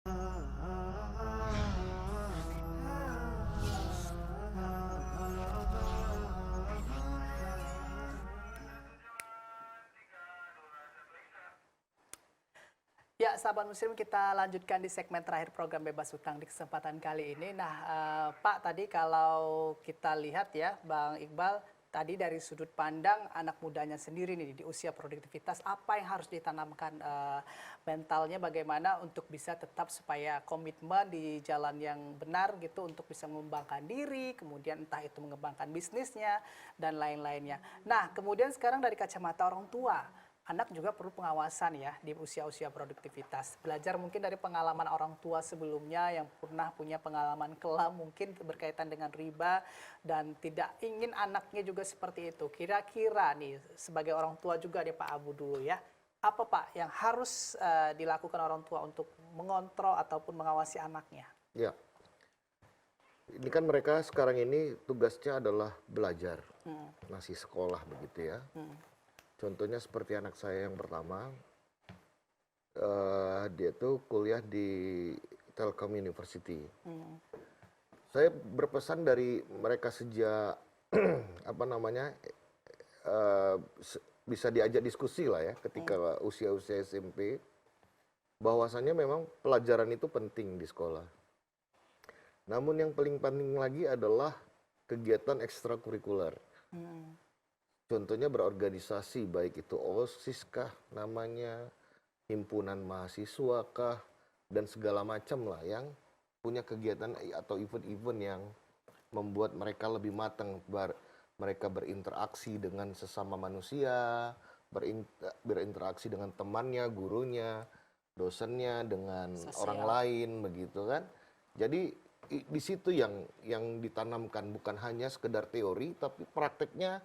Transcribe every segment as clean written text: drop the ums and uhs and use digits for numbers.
Ya, sahabat muslim, kita lanjutkan di segmen terakhir program Bebas Hutang di kesempatan kali ini. Nah, Pak, tadi kalau kita lihat ya, Bang Iqbal, tadi dari sudut pandang anak mudanya sendiri nih, di usia produktivitas, apa yang harus ditanamkan mentalnya, bagaimana untuk bisa tetap supaya komitmen di jalan yang benar gitu, untuk bisa mengembangkan diri, kemudian entah itu mengembangkan bisnisnya, dan lain-lainnya. Nah, kemudian sekarang dari kacamata orang tua, anak juga perlu pengawasan ya di usia-usia produktivitas. Belajar mungkin dari pengalaman orang tua sebelumnya yang pernah punya pengalaman kelam mungkin berkaitan dengan riba dan tidak ingin anaknya juga seperti itu. Kira-kira nih sebagai orang tua juga nih Pak Abu dulu ya. Apa Pak yang harus dilakukan orang tua untuk mengontrol ataupun mengawasi anaknya? Ya, ini kan mereka sekarang ini tugasnya adalah belajar, masih sekolah begitu ya. Contohnya seperti anak saya yang pertama, dia tuh kuliah di Telkom University. Saya berpesan dari mereka sejak apa namanya bisa diajak diskusi lah ya ketika usia-usia SMP, bahwasannya memang pelajaran itu penting di sekolah. Namun yang paling penting lagi adalah kegiatan ekstrakurikuler. Contohnya berorganisasi, baik itu OSIS kah namanya, himpunan mahasiswa kah, dan segala macam lah yang punya kegiatan atau event-event yang membuat mereka lebih matang. Mereka berinteraksi dengan sesama manusia, berinteraksi dengan temannya, gurunya, dosennya, dengan orang lain, begitu kan. Jadi di situ yang ditanamkan, bukan hanya sekedar teori, tapi prakteknya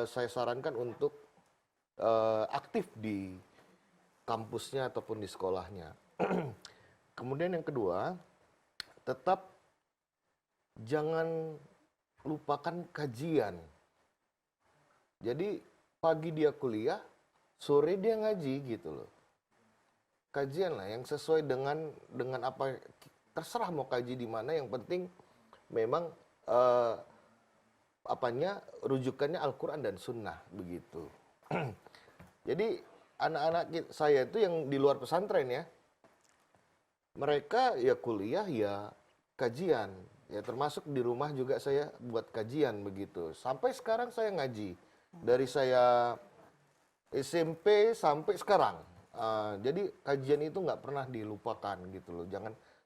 saya sarankan untuk aktif di kampusnya ataupun di sekolahnya. Kemudian yang kedua, tetap jangan lupakan kajian. Jadi pagi dia kuliah, sore dia ngaji gitu loh. Kajian lah yang sesuai dengan apa, terserah mau kaji di mana, yang penting memang rujukannya Al-Quran dan Sunnah begitu. Jadi anak-anak saya itu yang di luar pesantren ya, mereka ya kuliah ya kajian, ya termasuk di rumah juga saya buat kajian begitu. Sampai sekarang saya ngaji dari saya SMP sampai sekarang. Jadi kajian itu nggak pernah dilupakan gitu loh,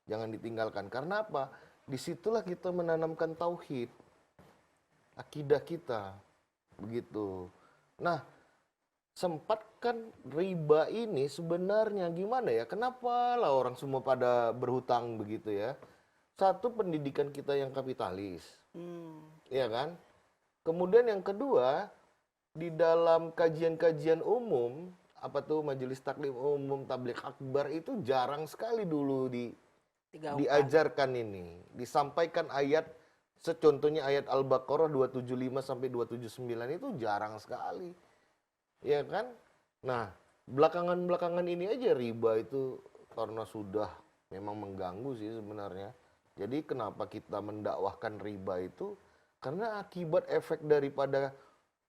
jangan ditinggalkan. Karena apa? Disitulah kita menanamkan tauhid, akidah kita, begitu. Nah, sempatkan riba ini sebenarnya gimana ya? Kenapa lah orang semua pada berhutang begitu ya? Satu, pendidikan kita yang kapitalis, ya kan? Kemudian yang kedua, di dalam kajian-kajian umum, apa tuh majelis taklim umum, tabligh akbar itu jarang sekali dulu diajarkan ini, disampaikan ayat. Secontohnya ayat Al-Baqarah 275 sampai 279 itu jarang sekali. Ya kan? Nah, belakangan-belakangan ini aja riba itu karena sudah memang mengganggu sih sebenarnya. Jadi kenapa kita mendakwahkan riba itu? Karena akibat efek daripada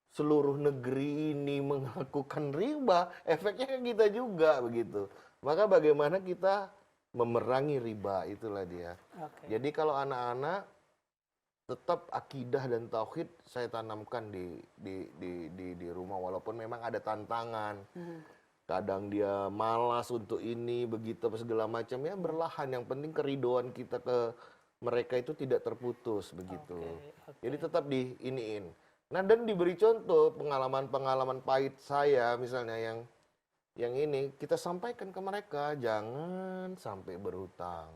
seluruh negeri ini melakukan riba, efeknya ke kita juga begitu. Maka bagaimana kita memerangi riba, itulah dia. Jadi kalau anak-anak tetap akidah dan tauhid saya tanamkan di rumah, walaupun memang ada tantangan. Kadang dia malas untuk ini begitu segala macam, ya berlahan, yang penting keridoan kita ke mereka itu tidak terputus begitu. Jadi tetap diiniin. Nah, dan diberi contoh pengalaman-pengalaman pahit saya misalnya yang ini kita sampaikan ke mereka, jangan sampai berhutang.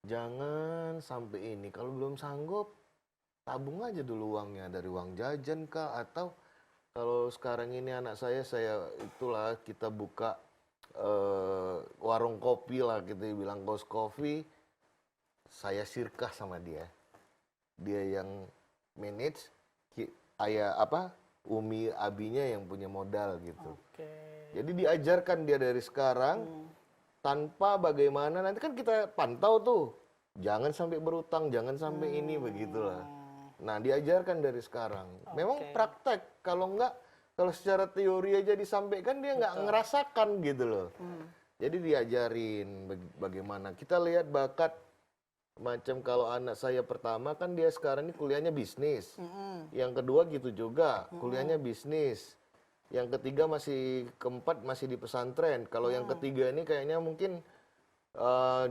Jangan sampai ini, kalau belum sanggup, tabung aja dulu uangnya, dari uang jajan kah, atau kalau sekarang ini anak saya itulah kita buka warung kopi lah, kita bilang Ghost Coffee, saya sirkah sama dia. Dia yang manage, Umi abinya yang punya modal gitu. Jadi diajarkan dia dari sekarang, tanpa bagaimana nanti kan kita pantau tuh, jangan sampai berutang, jangan sampai ini begitulah. Nah, diajarkan dari sekarang. Memang praktek, kalau enggak, kalau secara teori aja disampaikan dia nggak ngerasakan gitu loh. Jadi diajarin bagaimana. Kita lihat bakat, macam kalau anak saya pertama kan dia sekarang ini kuliahnya bisnis. Yang kedua gitu juga, kuliahnya bisnis. Yang ketiga keempat masih di pesantren. Kalau yang ketiga ini kayaknya mungkin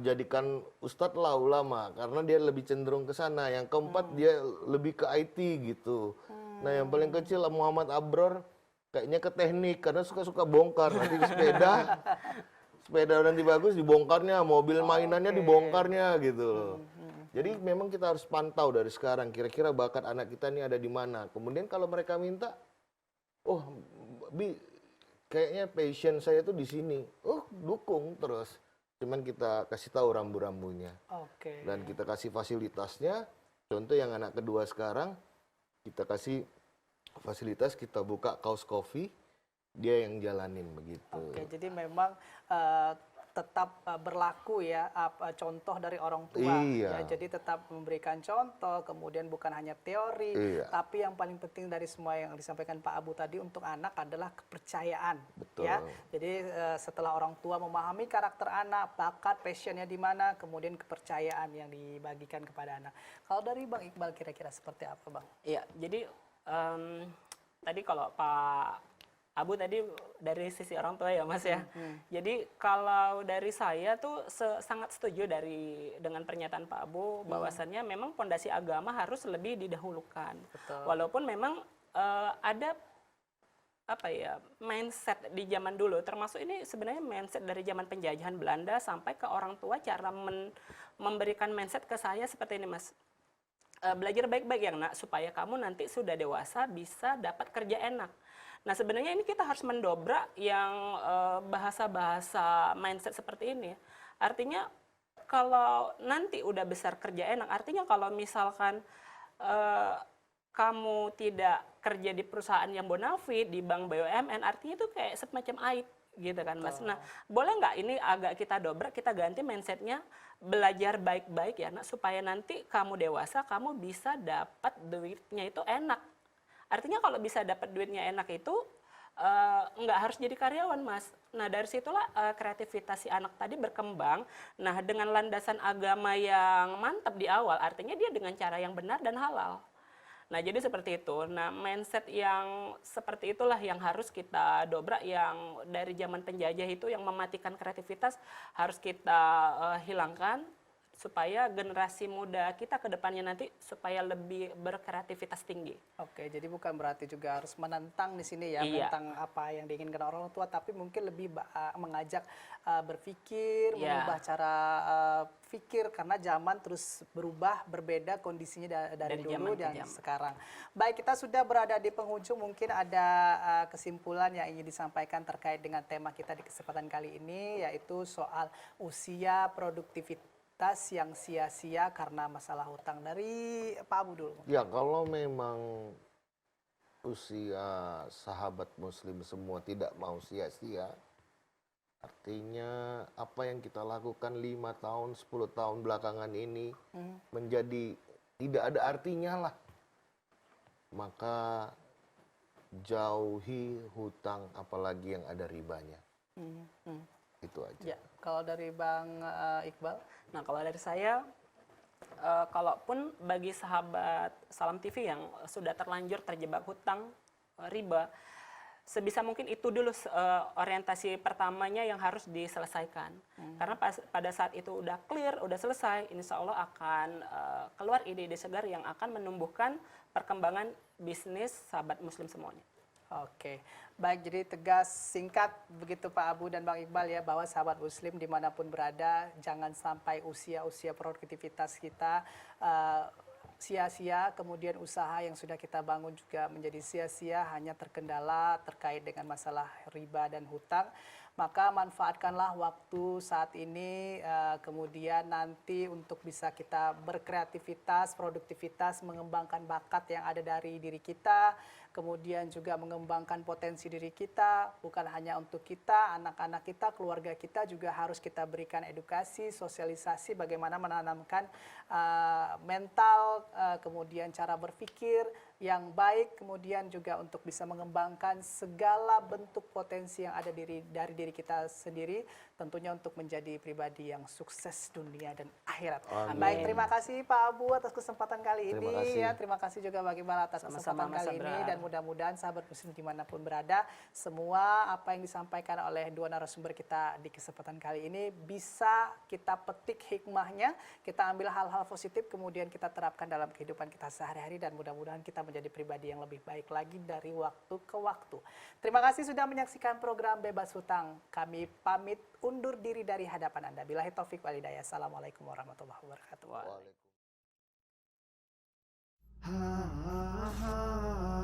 jadikan ustadz lah, ulama, karena dia lebih cenderung ke sana. Yang keempat dia lebih ke IT gitu. Nah, yang paling kecil Muhammad Abror kayaknya ke teknik karena suka-suka bongkar. Nanti sepeda nanti bagus dibongkarnya, mobil mainannya dibongkarnya gitu loh. Jadi memang kita harus pantau dari sekarang kira-kira bakat anak kita ini ada di mana. Kemudian kalau mereka minta, oh kayaknya passion saya tuh di sini. Oh, dukung terus. Cuman kita kasih tahu rambu-rambunya. Dan kita kasih fasilitasnya. Contoh yang anak kedua sekarang, kita kasih fasilitas, kita buka kaos kopi, dia yang jalanin begitu. Jadi memang tetap berlaku ya contoh dari orang tua. Ya, jadi tetap memberikan contoh, kemudian bukan hanya teori, tapi yang paling penting dari semua yang disampaikan Pak Abu tadi untuk anak adalah kepercayaan. Betul. Ya, jadi setelah orang tua memahami karakter anak, bakat, passionnya di mana, kemudian kepercayaan yang dibagikan kepada anak. Kalau dari Bang Iqbal kira-kira seperti apa, Bang? Iya, jadi tadi kalau Pak Abu tadi dari sisi orang tua ya Mas ya. Jadi kalau dari saya tuh sangat setuju dengan pernyataan Pak Abu bahwasannya memang pondasi agama harus lebih didahulukan. Walaupun memang ada mindset di zaman dulu, termasuk ini sebenarnya mindset dari zaman penjajahan Belanda sampai ke orang tua, cara memberikan mindset ke saya seperti ini Mas. Belajar baik-baik ya nak, supaya kamu nanti sudah dewasa bisa dapat kerja enak. Nah sebenarnya ini kita harus mendobrak yang bahasa-bahasa mindset seperti ini. Artinya kalau nanti udah besar kerja enak, artinya kalau misalkan kamu tidak kerja di perusahaan yang bonafit, di bank BUMN, artinya itu kayak semacam aib gitu kan Mas. Nah boleh nggak ini agak kita dobrak, kita ganti mindsetnya, belajar baik-baik ya nak, supaya nanti kamu dewasa kamu bisa dapat duitnya itu enak. Artinya kalau bisa dapat duitnya enak itu nggak harus jadi karyawan Mas. Nah dari situlah kreativitas si anak tadi berkembang. Nah dengan landasan agama yang mantap di awal, artinya dia dengan cara yang benar dan halal. Nah jadi seperti itu. Nah mindset yang seperti itulah yang harus kita dobrak, yang dari zaman penjajah itu yang mematikan kreativitas harus kita hilangkan, supaya generasi muda kita ke depannya nanti supaya lebih berkreativitas tinggi. Jadi bukan berarti juga harus menentang di sini ya, menentang apa yang diinginkan orang tua, tapi mungkin lebih mengajak berpikir, mengubah cara pikir, karena zaman terus berubah, berbeda kondisinya dari dulu dan sekarang. Baik, kita sudah berada di penghujung, mungkin ada kesimpulan yang ingin disampaikan terkait dengan tema kita di kesempatan kali ini, yaitu soal usia produktivitas yang sia-sia karena masalah hutang. Dari Pak Abu dulu. Ya, kalau memang usia sahabat muslim semua tidak mau sia-sia, artinya apa yang kita lakukan 5 tahun, 10 tahun belakangan ini menjadi tidak ada artinya lah. Maka jauhi hutang, apalagi yang ada ribanya. Itu aja. Ya, kalau dari Bang Iqbal? Nah kalau dari saya, kalaupun bagi sahabat Salam TV yang sudah terlanjur terjebak hutang, riba, sebisa mungkin itu dulu orientasi pertamanya yang harus diselesaikan. Karena pada saat itu udah clear, udah selesai, insya Allah akan keluar ide-ide segar yang akan menumbuhkan perkembangan bisnis sahabat muslim semuanya. Baik, jadi tegas, singkat begitu Pak Abu dan Bang Iqbal ya, bahwa sahabat muslim dimanapun berada, jangan sampai usia produktivitas kita sia-sia, kemudian usaha yang sudah kita bangun juga menjadi sia-sia hanya terkendala terkait dengan masalah riba dan hutang. maka manfaatkanlah waktu saat ini, kemudian nanti untuk bisa kita berkreativitas, produktivitas, mengembangkan bakat yang ada dari diri kita, kemudian juga mengembangkan potensi diri kita, bukan hanya untuk kita, anak-anak kita, keluarga kita juga harus kita berikan edukasi, sosialisasi bagaimana menanamkan mental, kemudian cara berpikir yang baik, kemudian juga untuk bisa mengembangkan segala bentuk potensi yang ada dari diri kita sendiri, tentunya untuk menjadi pribadi yang sukses dunia dan akhirat. Amin. Baik, terima kasih Pak Abu atas kesempatan kali Terima ini. kasih. Ya, terima kasih juga Bang Iqbal atas Sama-sama, kesempatan Mas kali ini, Abrar. dan mudah-mudahan sahabat muslim dimanapun berada, semua apa yang disampaikan oleh dua narasumber kita di kesempatan kali ini bisa kita petik hikmahnya, kita ambil hal-hal positif, kemudian kita terapkan dalam kehidupan kita sehari-hari, dan mudah-mudahan kita menjadi pribadi yang lebih baik lagi dari waktu ke waktu. Terima kasih sudah menyaksikan program Bebas Hutang. Kami pamit undur diri dari hadapan Anda. Billahi taufik wal hidayah. Assalamualaikum warahmatullahi wabarakatuh. Waalaikumsalam.